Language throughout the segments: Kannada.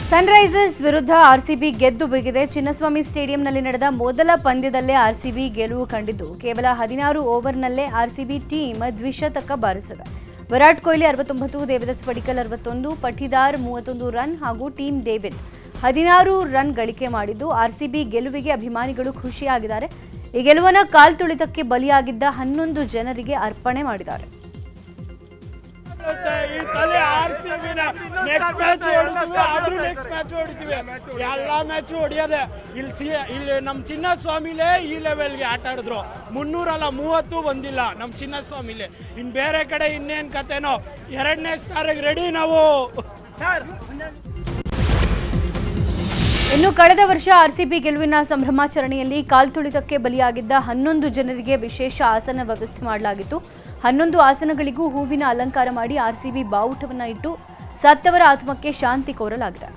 ಸನ್ರೈಸರ್ಸ್ ವಿರುದ್ಧ ಆರ್ಸಿಬಿ ಗೆದ್ದು ಬಿಗಿದೆ. ಚಿನ್ನಸ್ವಾಮಿ ಸ್ಟೇಡಿಯಂನಲ್ಲಿ ನಡೆದ ಮೊದಲ ಪಂದ್ಯದಲ್ಲೇ ಆರ್ಸಿಬಿ ಗೆಲುವು ಕಂಡಿದ್ದು ಕೇವಲ 16 ಓವರ್ನಲ್ಲೇ ಆರ್ಸಿಬಿ ಟೀಮ್ ದ್ವಿಶತಕ ಬಾರಿಸಿದೆ. ವಿರಾಟ್ ಕೊಹ್ಲಿ 69, ದೇವದತ್ ಪಡಿಕ್ಕಲ್ 61, ಪಠಿದಾರ್ 31 ರನ್ ಹಾಗೂ ಟೀಮ್ ಡೇವಿಡ್ 16 ರನ್ ಗಳಿಕೆ ಮಾಡಿದ್ದು ಆರ್ಸಿಬಿ ಗೆಲುವಿಗೆ ಅಭಿಮಾನಿಗಳು ಖುಷಿಯಾಗಿದ್ದಾರೆ. ಈ ಗೆಲುವನ್ನು ಕಾಲ್ತುಳಿತಕ್ಕೆ ಬಲಿಯಾಗಿದ್ದ 11 ಜನರಿಗೆ ಅರ್ಪಣೆ ಮಾಡಿದ್ದಾರೆ. ಈ ಸಲ ಆರ್ಸಿಬಿನ ನೆಕ್ಸ್ಟ್ ಮ್ಯಾಚ್ ಹೊಡಿತೀವಿ. ಎಲ್ಲಾ ಮ್ಯಾಚ್ ಹೊಡಿಯೋದೆ. ಇಲ್ಲಿ ನಮ್ಮ ಚಿನ್ನಸ್ವಾಮಿಲೇ ಈ ಲೆವೆಲ್ಗೆ ಆಟ ಆಡಿದ್ರು. 300 ಅಲ್ಲ 30 ಬಂದಿಲ್ಲ ನಮ್ಮ ಚಿನ್ನಸ್ವಾಮಿಲೇ. ಇನ್ ಬೇರೆ ಕಡೆ ಇನ್ನೇನ್ ಕತೆನೋ. 2ನೇ ಸ್ಟಾರ್ಗೆ ರೆಡಿ ನಾವು. ಇನ್ನು ಕಳೆದ ವರ್ಷ ಆರ್ಸಿಬಿ ಗೆಲುವಿನ ಸಂಭ್ರಮಾಚರಣೆಯಲ್ಲಿ ಕಾಲ್ತುಳಿತಕ್ಕೆ ಬಲಿಯಾಗಿದ್ದ 11 ಜನರಿಗೆ ವಿಶೇಷ ಆಸನ ವ್ಯವಸ್ಥೆ ಮಾಡಲಾಗಿತ್ತು. 11 ಆಸನಗಳಿಗೂ ಹೂವಿನ ಅಲಂಕಾರ ಮಾಡಿ ಆರ್ಸಿಬಿ ಬಾವುಟವನ್ನು ಇಟ್ಟು ಸತ್ತವರ ಆತ್ಮಕ್ಕೆ ಶಾಂತಿ ಕೋರಲಾಗಿದೆ.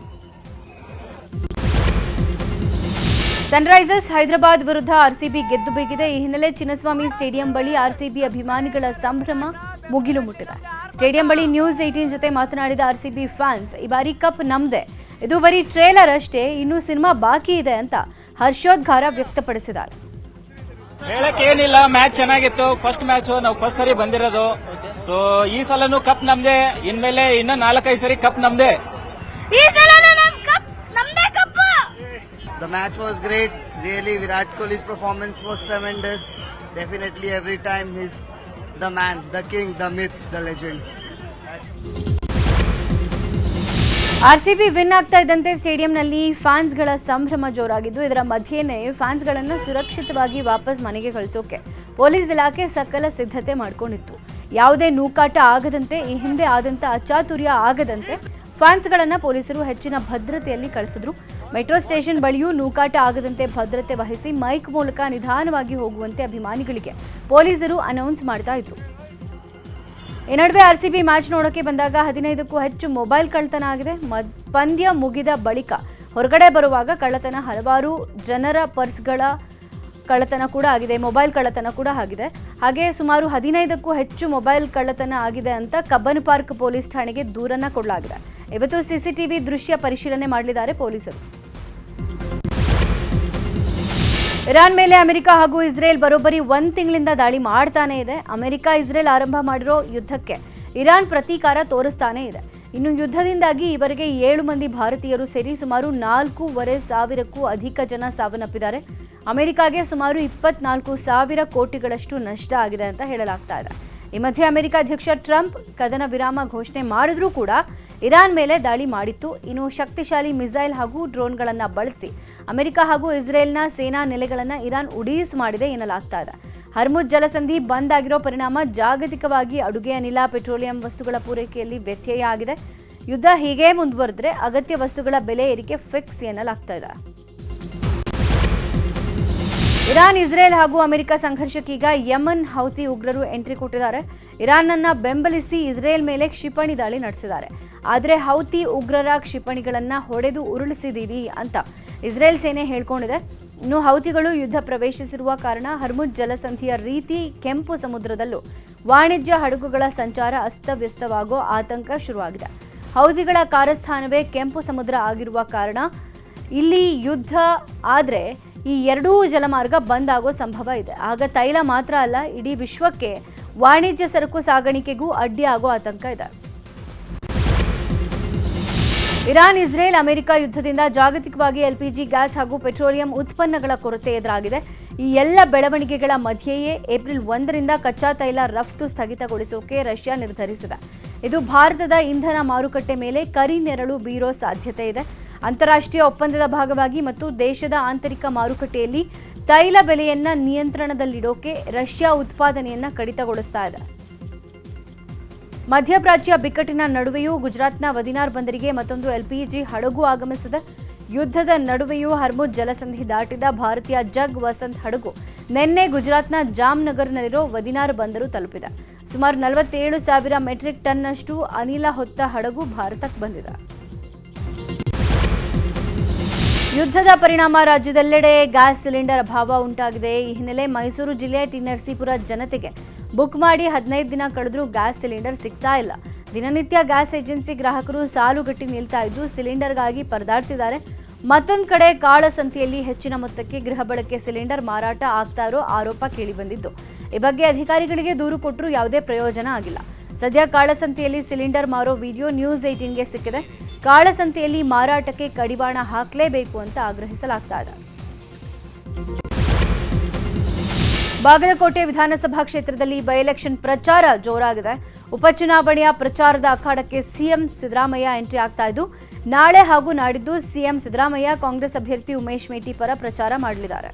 ಸನ್ರೈಸರ್ಸ್ ಹೈದರಾಬಾದ್ ವಿರುದ್ಧ ಆರ್ಸಿಬಿ ಗೆದ್ದು ಬಿಗಿದೆ. ಈ ಹಿನ್ನೆಲೆ ಚಿನ್ನಸ್ವಾಮಿ ಸ್ಟೇಡಿಯಂ ಬಳಿ ಆರ್ಸಿಬಿ ಅಭಿಮಾನಿಗಳ ಸಂಭ್ರಮ ಮುಗಿಲು ಮುಟ್ಟಿದೆ. ಸ್ಟೇಡಿಯಂ ಬಳಿ ನ್ಯೂಸ್ 18 ಜೊತೆ ಮಾತನಾಡಿದ ಆರ್ಸಿಬಿ ಫ್ಯಾನ್ಸ್, ಈ ಬಾರಿ ಕಪ್ ನಮ್ದೆ, ಇದು ಬರೀ ಟ್ರೇಲರ್ ಅಷ್ಟೇ, ಇನ್ನೂ ಸಿನಿಮಾ ಬಾಕಿ ಇದೆ ಅಂತ ಹರ್ಷೋದ್ಗಾರ ವ್ಯಕ್ತಪಡಿಸಿದ್ದಾರೆ. ಹೇಳಕ್ ಏನಿಲ್ಲ, ಮ್ಯಾಚ್ ಚೆನ್ನಾಗಿತ್ತು. ಫಸ್ಟ್ ಮ್ಯಾಚ್ ನಾವು ಫಸ್ಟ್ ಸರಿ ಬಂದಿರೋದು. ಸೊ ಈ ಸಲನೂ ಕಪ್ ನಮ್ದೆ. ಇನ್ಮೇಲೆ ಇನ್ನ 4-5 ಸರಿ ಕಪ್ ನಮ್ದೆ. The match was great. Really, Virat Kohli's performance was tremendous. Definitely every time he's the man, the king, the myth, the legend. RCB win ಆಗ್ತಾ ಇದ್ದಂತೆ ಸ್ಟೇಡಿಯಂನಲ್ಲಿ ಫ್ಯಾನ್ಸ್ಗಳ ಸಂಭ್ರಮ ಜೋರಾಗಿದ್ದು, ಇದರ ಮಧ್ಯೆನೇ ಫ್ಯಾನ್ಸ್ಗಳನ್ನು ಸುರಕ್ಷಿತವಾಗಿ ವಾಪಸ್ ಮನೆಗೆ ಕಳಿಸೋಕೆ ಪೊಲೀಸ್ ಇಲಾಖೆ ಸಕಲ ಸಿದ್ಧತೆ ಮಾಡಿಕೊಂಡಿತ್ತು. ಯಾವುದೇ ನೂಕಾಟ ಆಗದಂತೆ, ಈ ಹಿಂದೆ ಆದಂಥ ಅಚಾತುರ್ಯ ಆಗದಂತೆ ಫ್ಯಾನ್ಸ್ಗಳನ್ನು ಪೊಲೀಸರು ಹೆಚ್ಚಿನ ಭದ್ರತೆಯಲ್ಲಿ ಕಳಿಸಿದ್ರು. ಮೆಟ್ರೋ ಸ್ಟೇಷನ್ ಬಳಿಯೂ ನೂಕಾಟ ಆಗದಂತೆ ಭದ್ರತೆ ವಹಿಸಿ ಮೈಕ್ ಮೂಲಕ ನಿಧಾನವಾಗಿ ಹೋಗುವಂತೆ ಅಭಿಮಾನಿಗಳಿಗೆ ಪೊಲೀಸರು ಅನೌನ್ಸ್ ಮಾಡ್ತಾ ಇದ್ರು. ಈ ನಡುವೆ ಆರ್ಸಿಬಿ ಮ್ಯಾಚ್ ನೋಡೋಕೆ ಬಂದಾಗ 15ಕ್ಕೂ ಹೆಚ್ಚು ಮೊಬೈಲ್ ಕಳ್ಳತನ ಆಗಿದೆ. ಪಂದ್ಯ ಮುಗಿದ ಬಳಿಕ ಹೊರಗಡೆ ಬರುವಾಗ ಕಳ್ಳತನ, ಹಲವಾರು ಜನರ ಪರ್ಸ್ಗಳ ಕಳ್ಳತನ ಕೂಡ ಆಗಿದೆ, ಮೊಬೈಲ್ ಕಳ್ಳತನ ಕೂಡ ಆಗಿದೆ. ಹಾಗೆ ಸುಮಾರು 15ಕ್ಕೂ ಹೆಚ್ಚು ಮೊಬೈಲ್ ಕಳ್ಳತನ ಆಗಿದೆ ಅಂತ ಕಬ್ಬನ್ ಪಾರ್ಕ್ ಪೊಲೀಸ್ ಠಾಣೆಗೆ ದೂರನ್ನ ಕೊಡಲಾಗಿದೆ. ಇವತ್ತು ಸಿಸಿಟಿವಿ ದೃಶ್ಯ ಪರಿಶೀಲನೆ ಮಾಡಲಿದ್ದಾರೆ ಪೊಲೀಸರು. ಇರಾನ್ ಮೇಲೆ ಅಮೆರಿಕ ಹಾಗೂ ಇಸ್ರೇಲ್ ಬರೋಬ್ಬರಿ 1 ತಿಂಗಳಿಂದ ದಾಳಿ ಮಾಡ್ತಾನೆ ಇದೆ. ಅಮೆರಿಕ ಇಸ್ರೇಲ್ ಆರಂಭ ಮಾಡಿರೋ ಯುದ್ಧಕ್ಕೆ ಇರಾನ್ ಪ್ರತೀಕಾರ ತೋರಿಸ್ತಾನೆ ಇದೆ. ಇನ್ನು ಯುದ್ಧದಿಂದಾಗಿ ಈವರೆಗೆ 7 ಮಂದಿ ಭಾರತೀಯರು ಸೇರಿ ಸುಮಾರು 4,500ಕ್ಕೂ ಅಧಿಕ ಜನ ಸಾವನ್ನಪ್ಪಿದ್ದಾರೆ. ಅಮೆರಿಕಾಗೆ ಸುಮಾರು 24,000 ಕೋಟಿಗಳಷ್ಟು ನಷ್ಟ ಆಗಿದೆ ಅಂತ ಹೇಳಲಾಗ್ತಾ ಇದೆ. ಈ ಮಧ್ಯೆ ಅಮೆರಿಕ ಅಧ್ಯಕ್ಷ ಟ್ರಂಪ್ ಕದನ ವಿರಾಮ ಘೋಷಣೆ ಮಾಡಿದ್ರೂ ಕೂಡ ಇರಾನ್ ಮೇಲೆ ದಾಳಿ ಮಾಡಿತ್ತು. ಇನ್ನು ಶಕ್ತಿಶಾಲಿ ಮಿಸೈಲ್ ಹಾಗೂ ಡ್ರೋನ್ಗಳನ್ನು ಬಳಸಿ ಅಮೆರಿಕ ಹಾಗೂ ಇಸ್ರೇಲ್ನ ಸೇನಾ ನೆಲೆಗಳನ್ನು ಇರಾನ್ ಉಡೀಸ್ ಮಾಡಿದೆ ಎನ್ನಲಾಗ್ತಾ ಇದೆ. ಹರ್ಮುಜ್ ಜಲಸಂಧಿ ಬಂದ್ ಆಗಿರೋ ಪರಿಣಾಮ ಜಾಗತಿಕವಾಗಿ ಅಡುಗೆ ಅನಿಲ, ಪೆಟ್ರೋಲಿಯಂ ವಸ್ತುಗಳ ಪೂರೈಕೆಯಲ್ಲಿ ವ್ಯತ್ಯಯ ಆಗಿದೆ. ಯುದ್ಧ ಹೀಗೆ ಮುಂದುವರೆದ್ರೆ ಅಗತ್ಯ ವಸ್ತುಗಳ ಬೆಲೆ ಏರಿಕೆ ಫಿಕ್ಸ್ ಎನ್ನಲಾಗ್ತಾ ಇದೆ. ಇರಾನ್, ಇಸ್ರೇಲ್ ಹಾಗೂ ಅಮೆರಿಕ ಸಂಘರ್ಷಕ್ಕೀಗ ಯಮನ್ ಹೌತಿ ಉಗ್ರರು ಎಂಟ್ರಿ ಕೊಟ್ಟಿದ್ದಾರೆ. ಇರಾನ್ನನ್ನ ಬೆಂಬಲಿಸಿ ಇಸ್ರೇಲ್ ಮೇಲೆ ಕ್ಷಿಪಣಿ ದಾಳಿ ನಡೆಸಿದ್ದಾರೆ. ಆದರೆ ಹೌತಿ ಉಗ್ರರ ಕ್ಷಿಪಣಿಗಳನ್ನು ಹೊಡೆದು ಉರುಳಿಸಿದೀವಿ ಅಂತ ಇಸ್ರೇಲ್ ಸೇನೆ ಹೇಳ್ಕೊಂಡಿದೆ. ಇನ್ನು ಹೌತಿಗಳು ಯುದ್ಧ ಪ್ರವೇಶಿಸಿರುವ ಕಾರಣ ಹರ್ಮುಜ್ ಜಲಸಂಧಿಯ ರೀತಿ ಕೆಂಪು ಸಮುದ್ರದಲ್ಲೂ ವಾಣಿಜ್ಯ ಹಡಗುಗಳ ಸಂಚಾರ ಅಸ್ತವ್ಯಸ್ತವಾಗೋ ಆತಂಕ ಶುರುವಾಗಿದೆ. ಹೌತಿಗಳ ಕಾರಸ್ಥಾನವೇ ಕೆಂಪು ಸಮುದ್ರ ಆಗಿರುವ ಕಾರಣ ಇಲ್ಲಿ ಯುದ್ಧ ಆದರೆ ಈ ಎರಡೂ ಜಲಮಾರ್ಗ ಬಂದ್ ಆಗೋ ಸಂಭವ ಇದೆ. ಆಗ ತೈಲ ಮಾತ್ರ ಅಲ್ಲ, ಇಡೀ ವಿಶ್ವಕ್ಕೆ ವಾಣಿಜ್ಯ ಸರಕು ಸಾಗಾಣಿಕೆಗೂ ಅಡ್ಡಿ ಆಗೋ ಆತಂಕ ಇದೆ. ಇರಾನ್, ಇಸ್ರೇಲ್, ಅಮೆರಿಕ ಯುದ್ಧದಿಂದ ಜಾಗತಿಕವಾಗಿ ಎಲ್ಪಿಜಿ ಗ್ಯಾಸ್ ಹಾಗೂ ಪೆಟ್ರೋಲಿಯಂ ಉತ್ಪನ್ನಗಳ ಕೊರತೆ ಎದುರಾಗಿದೆ. ಈ ಎಲ್ಲ ಬೆಳವಣಿಗೆಗಳ ಮಧ್ಯೆಯೇ ಏಪ್ರಿಲ್ 1ರಿಂದ ಕಚ್ಚಾ ತೈಲ ರಫ್ತು ಸ್ಥಗಿತಗೊಳಿಸೋಕೆ ರಷ್ಯಾ ನಿರ್ಧರಿಸಿದೆ. ಇದು ಭಾರತದ ಇಂಧನ ಮಾರುಕಟ್ಟೆ ಮೇಲೆ ಕರಿನೆರಳು ಬೀರೋ ಸಾಧ್ಯತೆ ಇದೆ. ಅಂತಾರಾಷ್ಟ್ರೀಯ ಒಪ್ಪಂದದ ಭಾಗವಾಗಿ ಮತ್ತು ದೇಶದ ಆಂತರಿಕ ಮಾರುಕಟ್ಟೆಯಲ್ಲಿ ತೈಲ ಬೆಲೆಯನ್ನ ನಿಯಂತ್ರಣದಲ್ಲಿಡೋಕೆ ರಷ್ಯಾ ಉತ್ಪಾದನೆಯನ್ನ ಕಡಿತಗೊಳಿಸ್ತಾ ಇದೆ. ಮಧ್ಯಪ್ರಾಚ್ಯ ಬಿಕ್ಕಟ್ಟಿನ ನಡುವೆಯೂ ಗುಜರಾತ್ನ ವದಿನಾರ್ ಬಂದರಿಗೆ ಮತ್ತೊಂದು ಎಲ್ಪಿಜಿ ಹಡಗು ಆಗಮಿಸಿದೆ. ಯುದ್ಧದ ನಡುವೆಯೂ ಹರ್ಮುಜ್ ಜಲಸಂಧಿ ದಾಟಿದ ಭಾರತೀಯ ಜಗ್ ವಸಂತ್ ಹಡಗು ನಿನ್ನೆ ಗುಜರಾತ್ನ ಜಾಮ್ನಗರ್ನಲ್ಲಿರೋ ವದಿನಾರ್ ಬಂದರು ತಲುಪಿದೆ. ಸುಮಾರು 47,000 ಮೆಟ್ರಿಕ್ ಟನ್ನಷ್ಟು ಅನಿಲ ಹೊತ್ತ ಹಡಗು ಭಾರತಕ್ಕೆ ಬಂದಿದೆ. ಯುದ್ಧದ ಪರಿಣಾಮ ರಾಜ್ಯದೆಲ್ಲೆಡೆ ಗ್ಯಾಸ್ ಸಿಲಿಂಡರ್ ಅಭಾವ ಉಂಟಾಗಿದೆ. ಈ ಹಿನ್ನೆಲೆ ಮೈಸೂರು ಜಿಲ್ಲೆ ಟಿ ನರಸೀಪುರ ಜನತೆಗೆ ಬುಕ್ ಮಾಡಿ 15 ದಿನ ಕಳೆದರೂ ಗ್ಯಾಸ್ ಸಿಲಿಂಡರ್ ಸಿಗ್ತಾ ಇಲ್ಲ. ದಿನನಿತ್ಯ ಗ್ಯಾಸ್ ಏಜೆನ್ಸಿ ಗ್ರಾಹಕರು ಸಾಲುಗಟ್ಟಿ ನಿಲ್ತಾ ಇದ್ದು ಸಿಲಿಂಡರ್ಗಾಗಿ ಪರದಾಡ್ತಿದ್ದಾರೆ. ಮತ್ತೊಂದು ಕಡೆ ಕಾಳಸಂತೆಯಲ್ಲಿ ಹೆಚ್ಚಿನ ಮೊತ್ತಕ್ಕೆ ಗೃಹ ಬಳಕೆ ಸಿಲಿಂಡರ್ ಮಾರಾಟ ಆಗ್ತಾ ಇರೋ ಆರೋಪ ಕೇಳಿಬಂದಿದ್ದು, ಈ ಬಗ್ಗೆ ಅಧಿಕಾರಿಗಳಿಗೆ ದೂರು ಕೊಟ್ಟರೂ ಯಾವುದೇ ಪ್ರಯೋಜನ ಆಗಿಲ್ಲ. ಸದ್ಯ ಕಾಳಸಂತೆಯಲ್ಲಿ ಸಿಲಿಂಡರ್ ಮಾರೋ ವಿಡಿಯೋ ನ್ಯೂಸ್ 18ಗೆ ಸಿಕ್ಕಿದೆ. ಕಾಳಸಂತೆಯಲ್ಲಿ ಮಾರಾಟಕ್ಕೆ ಕಡಿವಾಣ ಹಾಕಲೇಬೇಕು ಅಂತ ಆಗ್ರಹಿಸಲಾಗ್ತಾ ಇದೆ. ಬಾಗಲಕೋಟೆ ವಿಧಾನಸಭಾ ಕ್ಷೇತ್ರದಲ್ಲಿ ಬೈ ಎಲೆಕ್ಷನ್ ಪ್ರಚಾರ ಜೋರಾಗಿದೆ. ಉಪಚುನಾವಣೆಯ ಪ್ರಚಾರದ ಅಖಾಡಕ್ಕೆ ಸಿಎಂ ಸಿದ್ದರಾಮಯ್ಯ ಎಂಟ್ರಿ ಆಗ್ತಾ ಇದ್ದು, ನಾಳೆ ಹಾಗೂ ನಾಡಿದ್ದು ಸಿಎಂ ಸಿದ್ದರಾಮಯ್ಯ ಕಾಂಗ್ರೆಸ್ ಅಭ್ಯರ್ಥಿ ಉಮೇಶ್ ಮೇಟಿ ಪರ ಪ್ರಚಾರ ಮಾಡಲಿದ್ದಾರೆ.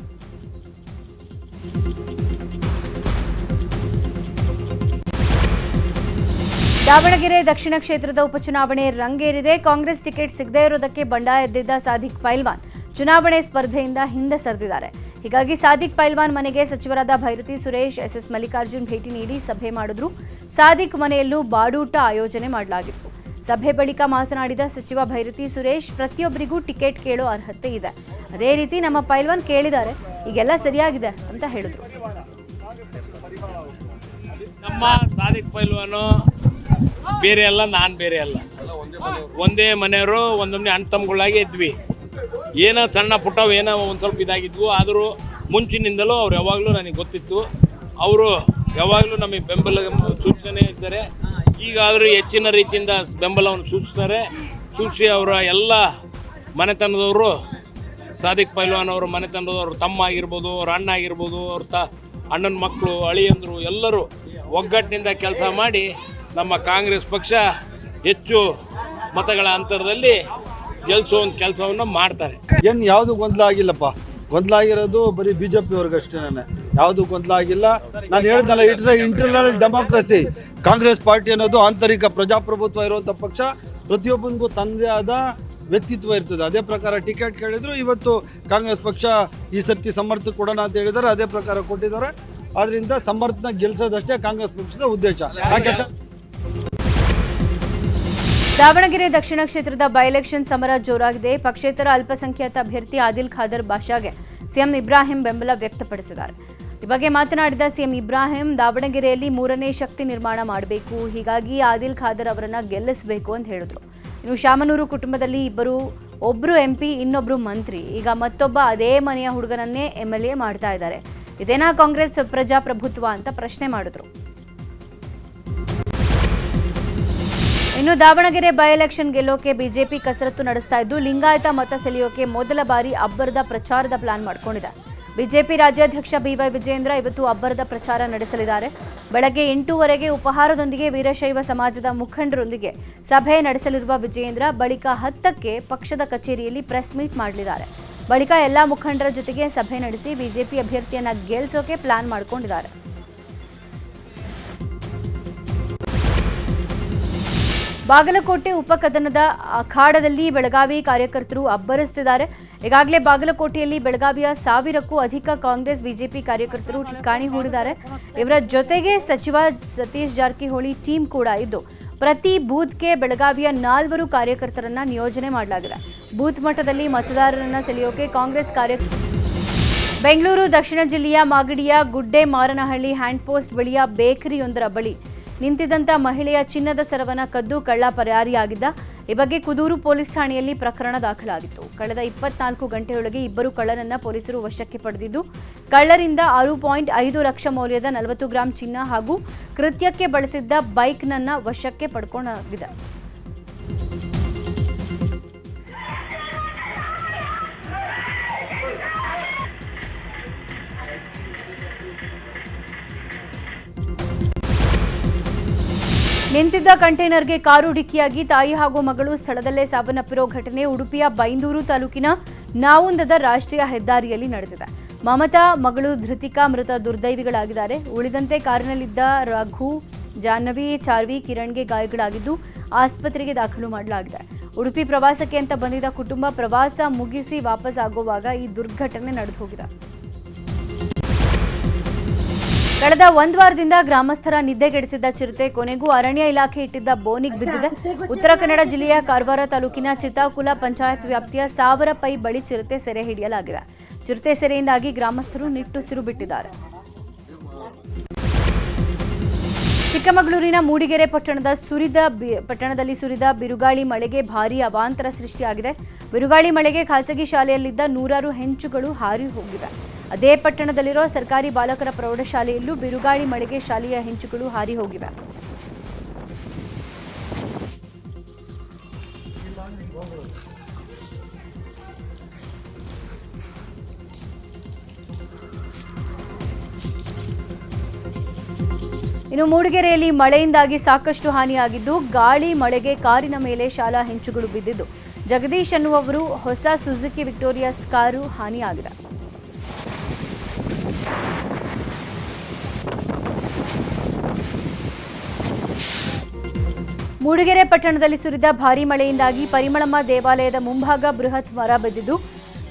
ದಾವಣಗೆರೆ ದಕ್ಷಿಣ ಕ್ಷೇತ್ರದ ಉಪಚುನಾವಣೆ ರಂಗೇರಿದೆ. ಕಾಂಗ್ರೆಸ್ ಟಿಕೆಟ್ ಸಿಗದೇ ಇರೋದಕ್ಕೆ ಬಂಡಾಯ ಎದ್ದಿದ್ದ ಸಾದಿಕ್ ಪೈಲ್ವಾನ್ ಚುನಾವಣೆ ಸ್ಪರ್ಧೆಯಿಂದ ಹಿಂದೆ ಸರಿದಿದ್ದಾರೆ. ಹೀಗಾಗಿ ಸಾದಿಕ್ ಪೈಲ್ವಾನ್ ಮನೆಗೆ ಸಚಿವರಾದ ಭೈರತಿ ಸುರೇಶ್, ಎಸ್ಎಸ್ ಮಲ್ಲಿಕಾರ್ಜುನ್ ಭೇಟಿ ನೀಡಿ ಸಭೆ ಮಾಡಿದ್ರು. ಸಾದಿಕ್ ಮನೆಯಲ್ಲೂ ಬಾಡೂಟ ಆಯೋಜನೆ ಮಾಡಲಾಗಿತ್ತು. ಸಭೆ ಬಳಿಕ ಮಾತನಾಡಿದ ಸಚಿವ ಭೈರತಿ ಸುರೇಶ್, ಪ್ರತಿಯೊಬ್ಬರಿಗೂ ಟಿಕೆಟ್ ಕೇಳೋ ಅರ್ಹತೆ ಇದೆ, ಅದೇ ರೀತಿ ನಮ್ಮ ಪೈಲ್ವಾನ್ ಕೇಳಿದ್ದಾರೆ, ಈಗೆಲ್ಲ ಸರಿಯಾಗಿದೆ ಅಂತ ಹೇಳಿದ್ರು. ನಮ್ಮ ಸಾದಿಕ್ ಪೈಲ್ವಾನು ಬೇರೆ ಅಲ್ಲ, ನಾನು ಬೇರೆ ಅಲ್ಲ, ಒಂದೇ ಮನೆಯವರು, ಒಂದೊಮ್ಮೆ ಅಣ್ಣ ತಮ್ಮಗಳಾಗಿ ಇದ್ವಿ. ಏನೋ ಸಣ್ಣ ಪುಟ್ಟವು ಏನೋ ಒಂದು ಸ್ವಲ್ಪ ಇದಾಗಿದ್ವು, ಆದರೂ ಮುಂಚಿನಿಂದಲೂ ಅವ್ರು ಯಾವಾಗಲೂ ನನಗೆ ಗೊತ್ತಿತ್ತು. ಅವರು ಯಾವಾಗಲೂ ನಮಗೆ ಬೆಂಬಲ ಸೂಚನೆ ಇದ್ದಾರೆ. ಈಗಾದರೂ ಹೆಚ್ಚಿನ ರೀತಿಯಿಂದ ಬೆಂಬಲವನ್ನು ಸೂಚಿಸಿ ಅವರ ಎಲ್ಲ ಮನೆತನದವರು, ಸಾದಿಕ್ ಪೈಲ್ವಾನ್ ಅವರು ಮನೆತನದವರು, ತಮ್ಮ ಆಗಿರ್ಬೋದು, ಅವ್ರ ಅಣ್ಣ ಆಗಿರ್ಬೋದು, ಅವ್ರ ಅಣ್ಣನ ಮಕ್ಕಳು, ಅಳಿಯಂದರು ಎಲ್ಲರೂ ಒಗ್ಗಟ್ಟಿನಿಂದ ಕೆಲಸ ಮಾಡಿ ನಮ್ಮ ಕಾಂಗ್ರೆಸ್ ಪಕ್ಷ ಹೆಚ್ಚು ಮತಗಳ ಅಂತರದಲ್ಲಿ ಗೆಲ್ಲಿಸೋ ಒಂದು ಕೆಲಸವನ್ನು ಮಾಡ್ತಾರೆ. ಏನು ಯಾವುದು ಗೊಂದಲ ಆಗಿಲ್ಲಪ್ಪ. ಗೊಂದಲ ಆಗಿರೋದು ಬರೀ BJP ಅವ್ರಿಗಷ್ಟೇ, ಯಾವುದು ಗೊಂದಲ ಆಗಿಲ್ಲ. ನಾನು ಹೇಳಿದ್ನಲ್ಲ, ಇಂಟರ್ನಲ್ ಡೆಮಾಕ್ರಸಿ. ಕಾಂಗ್ರೆಸ್ ಪಾರ್ಟಿ ಅನ್ನೋದು ಆಂತರಿಕ ಪ್ರಜಾಪ್ರಭುತ್ವ ಇರುವಂಥ ಪಕ್ಷ. ಪ್ರತಿಯೊಬ್ಬನಿಗೂ ತನ್ನದೇ ಆದ ವ್ಯಕ್ತಿತ್ವ ಇರ್ತದೆ. ಅದೇ ಪ್ರಕಾರ ಟಿಕೆಟ್ ಕೇಳಿದ್ರು. ಇವತ್ತು ಕಾಂಗ್ರೆಸ್ ಪಕ್ಷ ಈ ಸರ್ತಿ ಸಮರ್ಥ ಕೊಡೋಣ ಅಂತ ಹೇಳಿದ್ದಾರೆ, ಅದೇ ಪ್ರಕಾರ ಕೊಟ್ಟಿದ್ದಾರೆ. ಆದ್ದರಿಂದ ಸಮರ್ಥನ ಗೆಲ್ಲಿಸೋದಷ್ಟೇ ಕಾಂಗ್ರೆಸ್ ಪಕ್ಷದ ಉದ್ದೇಶ. ದಾವಣಗೆರೆ ದಕ್ಷಿಣ ಕ್ಷೇತ್ರದ ಬೈ ಎಲೆಕ್ಷನ್ ಸಮರ ಜೋರಾಗಿದೆ. ಪಕ್ಷೇತರ ಅಲ್ಪಸಂಖ್ಯಾತ ಅಭ್ಯರ್ಥಿ ಆದಿಲ್ ಖಾದರ್ ಬಾಷಾಗೆ ಸಿಎಂ ಇಬ್ರಾಹಿಂ ಬೆಂಬಲ ವ್ಯಕ್ತಪಡಿಸಿದ್ದಾರೆ. ಈ ಬಗ್ಗೆ ಮಾತನಾಡಿದ ಸಿಎಂ ಇಬ್ರಾಹಿಂ, ದಾವಣಗೆರೆಯಲ್ಲಿ 3ನೇ ಶಕ್ತಿ ನಿರ್ಮಾಣ ಮಾಡಬೇಕು, ಹೀಗಾಗಿ ಆದಿಲ್ ಖಾದರ್ ಅವರನ್ನ ಗೆಲ್ಲಿಸಬೇಕು ಅಂತ ಹೇಳಿದ್ರು. ಇನ್ನು ಶಾಮನೂರು ಕುಟುಂಬದಲ್ಲಿ ಒಬ್ರು MP, ಇನ್ನೊಬ್ರು ಮಂತ್ರಿ, ಈಗ ಮತ್ತೊಬ್ಬ ಅದೇ ಮನೆಯ ಹುಡುಗನನ್ನೇ MLA ಮಾಡ್ತಾ ಇದ್ದಾರೆ. ಇದೇನಾ ಕಾಂಗ್ರೆಸ್ ಪ್ರಜಾಪ್ರಭುತ್ವ ಅಂತ ಪ್ರಶ್ನೆ ಮಾಡಿದ್ರು. ಇನ್ನು ದಾವಣಗೆರೆ ಬೈ ಎಲೆಕ್ಷನ್ ಗೆಲ್ಲೋಕೆ ಬಿಜೆಪಿ ಕಸರತ್ತು ನಡೆಸ್ತಾ ಇದ್ದು, ಲಿಂಗಾಯತ ಮತ ಸೆಳೆಯೋಕೆ ಮೊದಲ ಬಾರಿ ಅಬ್ಬರದ ಪ್ರಚಾರದ ಪ್ಲಾನ್ ಮಾಡಿಕೊಂಡಿದೆ. ಬಿಜೆಪಿ ರಾಜ್ಯಾಧ್ಯಕ್ಷ BY ವಿಜಯೇಂದ್ರ ಇವತ್ತು ಅಬ್ಬರದ ಪ್ರಚಾರ ನಡೆಸಲಿದ್ದಾರೆ. ಬೆಳಗ್ಗೆ 8:00ವರೆಗೆ ಉಪಹಾರದೊಂದಿಗೆ ವೀರಶೈವ ಸಮಾಜದ ಮುಖಂಡರೊಂದಿಗೆ ಸಭೆ ನಡೆಸಲಿರುವ ವಿಜಯೇಂದ್ರ ಬಳಿಕ 10ಕ್ಕೆ ಪಕ್ಷದ ಕಚೇರಿಯಲ್ಲಿ ಪ್ರೆಸ್ ಮೀಟ್ ಮಾಡಲಿದ್ದಾರೆ. ಬಳಿಕ ಎಲ್ಲ ಮುಖಂಡರ ಜೊತೆಗೆ ಸಭೆ ನಡೆಸಿ ಬಿಜೆಪಿ ಅಭ್ಯರ್ಥಿಯನ್ನ ಗೆಲ್ಲಿಸೋಕೆ ಪ್ಲಾನ್ ಮಾಡಿಕೊಂಡಿದ್ದಾರೆ. ಬಾಗಲಕೋಟೆ ಉಪಕದನದ ಅಖಾಡದಲ್ಲಿ ಬೆಳಗಾವಿ ಕಾರ್ಯಕರ್ತರು ಅಬ್ಬರಿಸುತ್ತಿದ್ದಾರೆ. ಈಗಾಗಲೇ ಬಾಗಲಕೋಟೆಯಲ್ಲಿ ಬೆಳಗಾವಿಯ 1000ಕ್ಕೂ ಅಧಿಕ ಕಾಂಗ್ರೆಸ್ ಬಿಜೆಪಿ ಕಾರ್ಯಕರ್ತರು ಠಿಕಾಣಿ ಹೂಡಿದ್ದಾರೆ. ಇವರ ಜೊತೆಗೆ ಸಚಿವ ಸತೀಶ್ ಜಾರಕಿಹೊಳಿ ಟೀಮ್ ಕೂಡ ಇದ್ದು, ಪ್ರತಿ ಬೂತ್ಗೆ ಬೆಳಗಾವಿಯ 4 ಕಾರ್ಯಕರ್ತರನ್ನ ನಿಯೋಜನೆ ಮಾಡಲಾಗಿದೆ. ಬೂತ್ ಮಟ್ಟದಲ್ಲಿ ಮತದಾರರನ್ನ ಸೆಳೆಯೋಕೆ ಕಾಂಗ್ರೆಸ್ ಬೆಂಗಳೂರು ದಕ್ಷಿಣ ಜಿಲ್ಲೆಯ ಮಾಗಡಿಯ ಗುಡ್ಡೆ ಮಾರನಹಳ್ಳಿ ಹ್ಯಾಂಡ್ ಪೋಸ್ಟ್ ಬಳಿಯ ಬೇಕರಿಯೊಂದರ ಬಳಿ ನಿಂತಿದ್ದಂಥ ಮಹಿಳೆಯ ಚಿನ್ನದ ಸರವನ್ನ ಕದ್ದು ಕಳ್ಳ ಪರಾರಿಯಾಗಿದ್ದ. ಈ ಬಗ್ಗೆ ಕುದೂರು ಪೊಲೀಸ್ ಠಾಣೆಯಲ್ಲಿ ಪ್ರಕರಣ ದಾಖಲಾಗಿತ್ತು. ಕಳೆದ 24 ಗಂಟೆಯೊಳಗೆ ಇಬ್ಬರು ಕಳ್ಳನನ್ನ ಪೊಲೀಸರು ವಶಕ್ಕೆ ಪಡೆದಿದ್ದು, ಕಳ್ಳರಿಂದ 6.5 ಲಕ್ಷ ಮೌಲ್ಯದ 40 ಗ್ರಾಂ ಚಿನ್ನ ಹಾಗೂ ಕೃತ್ಯಕ್ಕೆ ಬಳಸಿದ್ದ ಬೈಕ್ನನ್ನ ವಶಕ್ಕೆ ಪಡ್ಕೊಳ್ಳಲಾಗಿದೆ. ನಿಂತಿದ್ದ ಕಂಟೈನರ್ಗೆ ಕಾರು ಡಿಕ್ಕಿಯಾಗಿ ತಾಯಿ ಹಾಗೂ ಮಗಳು ಸ್ಥಳದಲ್ಲೇ ಸಾವನ್ನಪ್ಪಿರೋ ಘಟನೆ ಉಡುಪಿಯ ಬೈಂದೂರು ತಾಲೂಕಿನ ನಾವುಂದದ ರಾಷ್ಟ್ರೀಯ ಹೆದ್ದಾರಿಯಲ್ಲಿ ನಡೆದಿದೆ. ಮಮತಾ ಮಗಳು ಧೃತಿಕಾ ಮೃತ ದುರ್ದೈವಿಗಳಾಗಿದ್ದಾರೆ. ಉಳಿದಂತೆ ಕಾರಿನಲ್ಲಿದ್ದ ರಘು, ಜಾಹ್ನವಿ, ಚಾರ್ವಿ, ಕಿರಣ್ಗೆ ಗಾಯಗಳಾಗಿದ್ದು ಆಸ್ಪತ್ರೆಗೆ ದಾಖಲು ಮಾಡಲಾಗಿದೆ. ಉಡುಪಿ ಪ್ರವಾಸಕ್ಕೆ ಅಂತ ಬಂದಿದ್ದ ಕುಟುಂಬ ಪ್ರವಾಸ ಮುಗಿಸಿ ವಾಪಸ್ ಆಗುವಾಗ ಈ ದುರ್ಘಟನೆ ನಡೆದು ಹೋಗಿದೆ. ಕಳೆದ 1 ವಾರದಿಂದ ಗ್ರಾಮಸ್ಥರ ನಿದ್ದೆಗೆಡಿಸಿದ್ದ ಚಿರತೆ ಕೊನೆಗೂ ಅರಣ್ಯ ಇಲಾಖೆ ಇಟ್ಟಿದ್ದ ಬೋನಿಗೆ ಬಿದ್ದಿದೆ. ಉತ್ತರ ಕನ್ನಡ ಜಿಲ್ಲೆಯ ಕಾರವಾರ ತಾಲೂಕಿನ ಚಿತ್ತಾಕುಲ ಪಂಚಾಯತ್ ವ್ಯಾಪ್ತಿಯ ಸಾವರಪೈ ಬಳಿ ಚಿರತೆ ಸೆರೆ ಹಿಡಿಯಲಾಗಿದೆ. ಚಿರತೆ ಸೆರೆಯಿಂದಾಗಿ ಗ್ರಾಮಸ್ಥರು ನಿಟ್ಟುಸಿರು ಬಿಟ್ಟಿದ್ದಾರೆ. ಚಿಕ್ಕಮಗಳೂರಿನ ಮೂಡಿಗೆರೆ ಪಟ್ಟಣದಲ್ಲಿ ಸುರಿದ ಬಿರುಗಾಳಿ ಮಳೆಗೆ ಭಾರೀ ಅವಾಂತರ ಸೃಷ್ಟಿಯಾಗಿದೆ. ಬಿರುಗಾಳಿ ಮಳೆಗೆ ಖಾಸಗಿ ಶಾಲೆಯಲ್ಲಿದ್ದ ನೂರಾರು ಹೆಂಚುಗಳು ಹಾರಿ ಹೋಗಿವೆ. ಅದೇ ಪಟ್ಟಣದಲ್ಲಿರೋ ಸರ್ಕಾರಿ ಬಾಲಕರ ಪ್ರೌಢಶಾಲೆಯಲ್ಲೂ ಬಿರುಗಾಳಿ ಮಳೆಗೆ ಶಾಲೆಯ ಹೆಂಚುಗಳು ಹಾರಿ ಹೋಗಿವೆ. ಇನ್ನು ಮೂಡಿಗೆರೆಯಲ್ಲಿ ಮಳೆಯಿಂದಾಗಿ ಸಾಕಷ್ಟು ಹಾನಿಯಾಗಿದ್ದು, ಗಾಳಿ ಮಳೆಗೆ ಕಾರಿನ ಮೇಲೆ ಶಾಲಾ ಹೆಂಚುಗಳು ಬಿದ್ದಿದ್ದು, ಜಗದೀಶ್ ಎನ್ನುವವರು ಹೊಸ ಸುಜುಕಿ ವಿಕ್ಟೋರಿಯಾಸ್ ಕಾರು ಹಾನಿಯಾಗಿದೆ. ಮೂಡಿಗೆರೆ ಪಟ್ಟಣದಲ್ಲಿ ಸುರಿದ ಭಾರೀ ಮಳೆಯಿಂದಾಗಿ ಪರಿಮಳಮ್ಮ ದೇವಾಲಯದ ಮುಂಭಾಗ ಬೃಹತ್ ಮರ ಬಿದ್ದಿದ್ದು,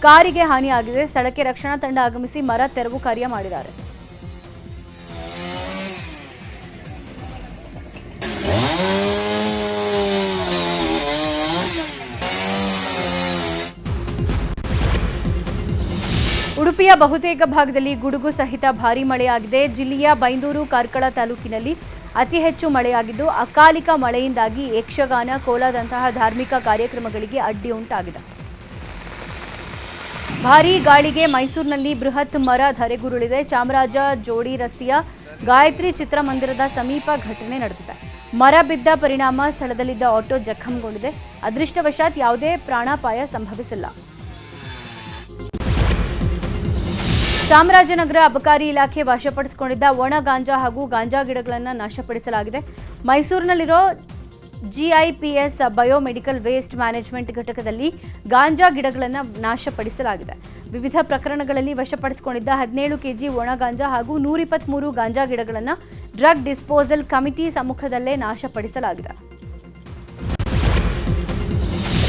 ಕಾರಿಗೆ ಹಾನಿಯಾಗಿದೆ. ಸ್ಥಳಕ್ಕೆ ರಕ್ಷಣಾ ತಂಡ ಆಗಮಿಸಿ ಮರ ತೆರವು ಕಾರ್ಯ ಮಾಡಿದ್ದಾರೆ. ಉಡುಪಿಯ ಬಹುತೇಕ ಭಾಗದಲ್ಲಿ ಗುಡುಗು ಸಹಿತ ಭಾರೀ ಮಳೆಯಾಗಿದೆ. ಜಿಲ್ಲೆಯ ಬೈಂದೂರು, ಕಾರ್ಕಳ ತಾಲೂಕಿನಲ್ಲಿ ಅತಿ ಹೆಚ್ಚು ಮಳೆಯಾಗಿದ್ದು, ಅಕಾಲಿಕ ಮಳೆಯಿಂದಾಗಿ ಯಕ್ಷಗಾನ, ಕೋಲದಂತಹ ಧಾರ್ಮಿಕ ಕಾರ್ಯಕ್ರಮಗಳಿಗೆ ಅಡ್ಡಿ ಉಂಟಾಗಿದೆ. ಭಾರೀ ಗಾಳಿಗೆ ಮೈಸೂರಿನಲ್ಲಿ ಬೃಹತ್ ಮರ ಧರೆಗುರುಳಿದೆ. ಚಾಮರಾಜ ಜೋಡಿ ರಸ್ತೆಯ ಗಾಯತ್ರಿ ಚಿತ್ರಮಂದಿರದ ಸಮೀಪ ಘಟನೆ ನಡೆದಿದೆ. ಮರ ಬಿದ್ದ ಪರಿಣಾಮ ಸ್ಥಳದಲ್ಲಿದ್ದ ಆಟೋ ಜಖಂಗೊಂಡಿದೆ. ಅದೃಷ್ಟವಶಾತ್ ಯಾವುದೇ ಪ್ರಾಣಾಪಾಯ ಸಂಭವಿಸಿಲ್ಲ. ಚಾಮರಾಜನಗರ ಅಬಕಾರಿ ಇಲಾಖೆ ವಶಪಡಿಸಿಕೊಂಡಿದ್ದ ಒಣ ಗಾಂಜಾ ಹಾಗೂ ಗಾಂಜಾ ಗಿಡಗಳನ್ನು ನಾಶಪಡಿಸಲಾಗಿದೆ. ಮೈಸೂರಿನಲ್ಲಿರೋ ಜಿಐಪಿಎಸ್ ಬಯೋಮೆಡಿಕಲ್ ವೇಸ್ಟ್ ಮ್ಯಾನೇಜ್ಮೆಂಟ್ ಘಟಕದಲ್ಲಿ ಗಾಂಜಾ ಗಿಡಗಳನ್ನು ನಾಶಪಡಿಸಲಾಗಿದೆ. ವಿವಿಧ ಪ್ರಕರಣಗಳಲ್ಲಿ ವಶಪಡಿಸಿಕೊಂಡಿದ್ದ 17 ಕೆಜಿ ಒಣ ಗಾಂಜಾ ಹಾಗೂ 123 ಗಾಂಜಾ ಗಿಡಗಳನ್ನು ಡ್ರಗ್ ಡಿಸ್ಪೋಸಲ್ ಕಮಿಟಿ ಸಮ್ಮುಖದಲ್ಲೇ ನಾಶಪಡಿಸಲಾಗಿದೆ.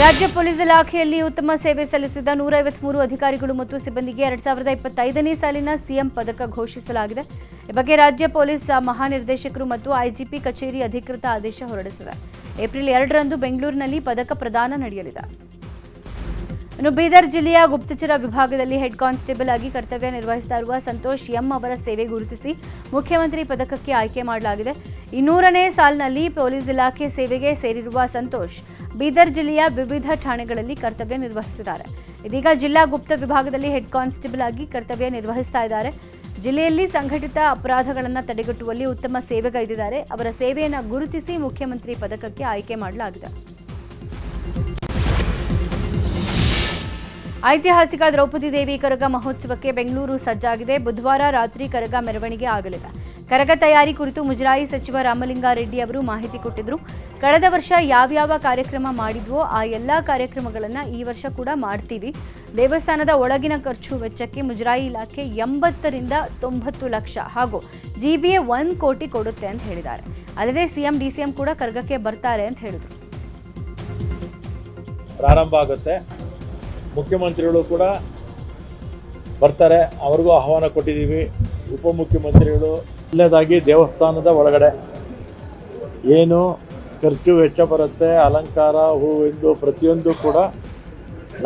ರಾಜ್ಯ ಪೊಲೀಸ್ ಇಲಾಖೆಯಲ್ಲಿ ಉತ್ತಮ ಸೇವೆ ಸಲ್ಲಿಸಿದ 153 ಅಧಿಕಾರಿಗಳು ಮತ್ತು ಸಿಬ್ಬಂದಿಗೆ 2025ನೇ ಸಾಲಿನ ಸಿಎಂ ಪದಕ ಘೋಷಿಸಲಾಗಿದೆ. ಈ ಬಗ್ಗೆ ರಾಜ್ಯ ಪೊಲೀಸ್ ಮಹಾನಿರ್ದೇಶಕರು ಮತ್ತು ಐಜಿಪಿ ಕಚೇರಿ ಅಧಿಕೃತ ಆದೇಶ ಹೊರಡಿಸಿದೆ. ಏಪ್ರಿಲ್ 2ರಂದು ಬೆಂಗಳೂರಿನಲ್ಲಿ ಪದಕ ಪ್ರದಾನ ನಡೆಯಲಿದೆ. ಇನ್ನು ಬೀದರ್ ಜಿಲ್ಲೆಯ ಗುಪ್ತಚರ ವಿಭಾಗದಲ್ಲಿ ಹೆಡ್ ಕಾನ್ಸ್ಟೇಬಲ್ ಆಗಿ ಕರ್ತವ್ಯ ನಿರ್ವಹಿಸ್ತಾ ಇರುವ ಸಂತೋಷ್ ಎಂ ಅವರ ಸೇವೆ ಗುರುತಿಸಿ ಮುಖ್ಯಮಂತ್ರಿ ಪದಕಕ್ಕೆ ಆಯ್ಕೆ ಮಾಡಲಾಗಿದೆ. 200ನೇ ಸಾಲಿನಲ್ಲಿ ಪೊಲೀಸ್ ಇಲಾಖೆ ಸೇವೆಗೆ ಸೇರಿರುವ ಸಂತೋಷ್ ಬೀದರ್ ಜಿಲ್ಲೆಯ ವಿವಿಧ ಠಾಣೆಗಳಲ್ಲಿ ಕರ್ತವ್ಯ ನಿರ್ವಹಿಸಿದ್ದಾರೆ. ಇದೀಗ ಜಿಲ್ಲಾ ಗುಪ್ತ ವಿಭಾಗದಲ್ಲಿ ಹೆಡ್ ಕಾನ್ಸ್ಟೇಬಲ್ ಆಗಿ ಕರ್ತವ್ಯ ನಿರ್ವಹಿಸ್ತಾ ಇದ್ದಾರೆ. ಜಿಲ್ಲೆಯಲ್ಲಿ ಸಂಘಟಿತ ಅಪರಾಧಗಳನ್ನು ತಡೆಗಟ್ಟುವಲ್ಲಿ ಉತ್ತಮ ಸೇವೆಗೈದಿದ್ದಾರೆ. ಅವರ ಸೇವೆಯನ್ನು ಗುರುತಿಸಿ ಮುಖ್ಯಮಂತ್ರಿ ಪದಕಕ್ಕೆ ಆಯ್ಕೆ ಮಾಡಲಾಗಿದೆ. ಐತಿಹಾಸಿಕ ದ್ರೌಪದಿ ದೇವಿ ಕರಗ ಮಹೋತ್ಸವಕ್ಕೆ ಬೆಂಗಳೂರು ಸಜ್ಜಾಗಿದೆ. ಬುಧವಾರ ರಾತ್ರಿ ಕರಗ ಮೆರವಣಿಗೆ ಆಗಲಿದೆ. ಕರಗ ತಯಾರಿ ಕುರಿತು ಮುಜರಾಯಿ ಸಚಿವ ರಾಮಲಿಂಗಾರೆಡ್ಡಿ ಅವರು ಮಾಹಿತಿ ಕೊಟ್ಟಿದ್ರು. ಕಳೆದ ವರ್ಷ ಯಾವ್ಯಾವ ಕಾರ್ಯಕ್ರಮ ಮಾಡಿದ್ವೋ ಆ ಎಲ್ಲ ಕಾರ್ಯಕ್ರಮಗಳನ್ನು ಈ ವರ್ಷ ಕೂಡ ಮಾಡ್ತೀವಿ. ದೇವಸ್ಥಾನದ ಒಳಗಿನ ಖರ್ಚು ವೆಚ್ಚಕ್ಕೆ ಮುಜರಾಯಿ ಇಲಾಖೆ 80ರಿಂದ 90 ಲಕ್ಷ ಹಾಗೂ ಜಿಬಿಎ 1 ಕೋಟಿ ಕೊಡುತ್ತೆ ಅಂತ ಹೇಳಿದ್ದಾರೆ. ಅಲ್ಲದೆ ಸಿಎಂ ಡಿಸಿಎಂ ಕೂಡ ಕರಗಕ್ಕೆ ಬರ್ತಾರೆ ಅಂತ ಹೇಳಿದ್ರು. ಪ್ರಾರಂಭ ಆಗುತ್ತೆ. ಮುಖ್ಯಮಂತ್ರಿಗಳು ಕೂಡ ಬರ್ತಾರೆ, ಅವ್ರಿಗೂ ಆಹ್ವಾನ ಕೊಟ್ಟಿದ್ದೀವಿ. ಉಪಮುಖ್ಯಮಂತ್ರಿಗಳು ಇಲ್ಲದಾಗಿ ದೇವಸ್ಥಾನದ ಒಳಗಡೆ ಏನು ಖರ್ಚು ವೆಚ್ಚ ಬರುತ್ತೆ, ಅಲಂಕಾರ, ಹೂವಿಂದು ಪ್ರತಿಯೊಂದು ಕೂಡ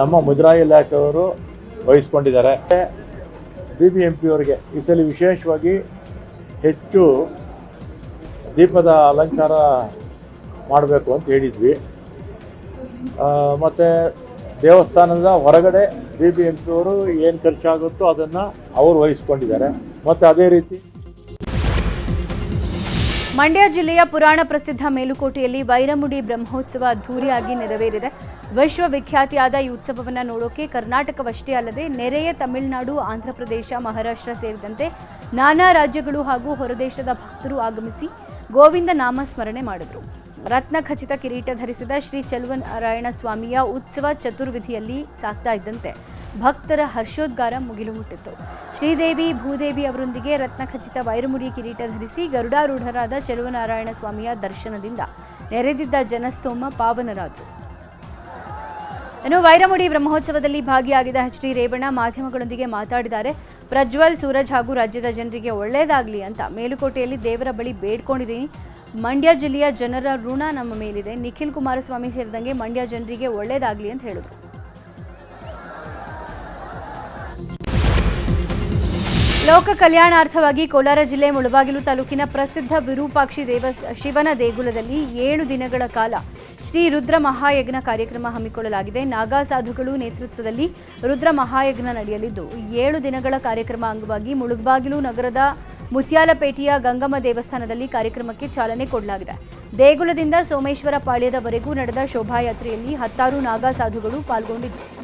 ನಮ್ಮ ಮುಜರಾಯಿ ಇಲಾಖೆಯವರು ವಹಿಸ್ಕೊಂಡಿದ್ದಾರೆ. BBMP ಅವರಿಗೆ ಈ ಸಲ ವಿಶೇಷವಾಗಿ ಹೆಚ್ಚು ದೀಪದ ಅಲಂಕಾರ ಮಾಡಬೇಕು ಅಂತ ಹೇಳಿದ್ವಿ. ಮತ್ತು ದೇವಸ್ಥಾನದ ಹೊರಗಡೆ BBMP ಅವರು ಏನು ಖರ್ಚಾಗುತ್ತೋ ಅದನ್ನು ಅವರು ವಹಿಸ್ಕೊಂಡಿದ್ದಾರೆ. ಮತ್ತು ಅದೇ ರೀತಿ ಮಂಡ್ಯ ಜಿಲ್ಲೆಯ ಪುರಾಣ ಪ್ರಸಿದ್ಧ ಮೇಲುಕೋಟೆಯಲ್ಲಿ ವೈರಮುಡಿ ಬ್ರಹ್ಮೋತ್ಸವ ಅದ್ದೂರಿಯಾಗಿ ನೆರವೇರಿದೆ. ವಿಶ್ವವಿಖ್ಯಾತಿಯಾದ ಈ ಉತ್ಸವವನ್ನು ನೋಡೋಕೆ ಕರ್ನಾಟಕವಷ್ಟೇ ಅಲ್ಲದೆ ನೆರೆಯ ತಮಿಳುನಾಡು, ಆಂಧ್ರಪ್ರದೇಶ, ಮಹಾರಾಷ್ಟ್ರ ಸೇರಿದಂತೆ ನಾನಾ ರಾಜ್ಯಗಳು ಹಾಗೂ ಹೊರದೇಶದ ಭಕ್ತರು ಆಗಮಿಸಿ ಗೋವಿಂದ ನಾಮ ಸ್ಮರಣೆ ಮಾಡಿದರು. ರತ್ನ ಖಚಿತ ಕಿರೀಟ ಧರಿಸಿದ ಶ್ರೀ ಚೆಲುವನಾರಾಯಣ ಸ್ವಾಮಿಯ ಉತ್ಸವ ಚತುರ್ವಿಧಿಯಲ್ಲಿ ಸಾಗ್ತಾ ಇದ್ದಂತೆ ಭಕ್ತರ ಹರ್ಷೋದ್ಗಾರ ಮುಗಿಲು ಮುಟ್ಟಿತ್ತು. ಶ್ರೀದೇವಿ, ಭೂದೇವಿ ಅವರೊಂದಿಗೆ ರತ್ನ ಖಚಿತ ವೈರಮುಡಿ ಕಿರೀಟ ಧರಿಸಿ ಗರುಡಾರೂಢರಾದ ಚೆಲುವನಾರಾಯಣ ಸ್ವಾಮಿಯ ದರ್ಶನದಿಂದ ನೆರೆದಿದ್ದ ಜನಸ್ತೋಮ ಪಾವನರಾದರು. ಇನ್ನು ವೈರಮುಡಿ ಬ್ರಹ್ಮೋತ್ಸವದಲ್ಲಿ ಭಾಗಿಯಾಗಿದ್ದ HD ರೇವಣ್ಣ ಮಾಧ್ಯಮಗಳೊಂದಿಗೆ ಮಾತಾಡಿದ್ದಾರೆ. ಪ್ರಜ್ವಲ್, ಸೂರಜ್ ಹಾಗೂ ರಾಜ್ಯದ ಜನರಿಗೆ ಒಳ್ಳೆಯದಾಗಲಿ ಅಂತ ಮೇಲುಕೋಟೆಯಲ್ಲಿ ದೇವರ ಬಳಿ ಬೇಡ್ಕೊಂಡಿದ್ದೀನಿ. ಮಂಡ್ಯ ಜಿಲ್ಲೆಯ ಜನರ ಋಣ ನಮ್ಮ ಮೇಲಿದೆ. ನಿಖಿಲ್ ಕುಮಾರಸ್ವಾಮಿ ಸೇರಿದಂಗೆ ಮಂಡ್ಯ ಜನರಿಗೆ ಒಳ್ಳೆಯದಾಗಲಿ ಅಂತ ಹೇಳಿದರು. ಲೋಕ ಕಲ್ಯಾಣಾರ್ಥವಾಗಿ ಕೋಲಾರ ಜಿಲ್ಲೆ ಮುಳಬಾಗಿಲು ತಾಲೂಕಿನ ಪ್ರಸಿದ್ಧ ವಿರೂಪಾಕ್ಷಿ ಶಿವನ ದೇಗುಲದಲ್ಲಿ 7 ದಿನಗಳ ಕಾಲ ಶ್ರೀ ರುದ್ರ ಮಹಾಯಜ್ಞ ಕಾರ್ಯಕ್ರಮ ಹಮ್ಮಿಕೊಳ್ಳಲಾಗಿದೆ. ನಾಗಾ ಸಾಧುಗಳು ನೇತೃತ್ವದಲ್ಲಿ ರುದ್ರ ಮಹಾಯಜ್ಞ ನಡೆಯಲಿದ್ದು 7 ದಿನಗಳ ಕಾರ್ಯಕ್ರಮ ಅಂಗವಾಗಿ ಮುಳಬಾಗಿಲು ನಗರದ ಮುತ್ಯಾಲಪೇಟೆಯ ಗಂಗಮ್ಮ ದೇವಸ್ಥಾನದಲ್ಲಿ ಕಾರ್ಯಕ್ರಮಕ್ಕೆ ಚಾಲನೆ ಕೊಡಲಾಗಿದೆ. ದೇಗುಲದಿಂದ ಸೋಮೇಶ್ವರ ಪಾಳ್ಯದವರೆಗೂ ನಡೆದ ಶೋಭಾಯಾತ್ರೆಯಲ್ಲಿ 10 ನಾಗಾ ಸಾಧುಗಳು ಪಾಲ್ಗೊಂಡಿದ್ದರು.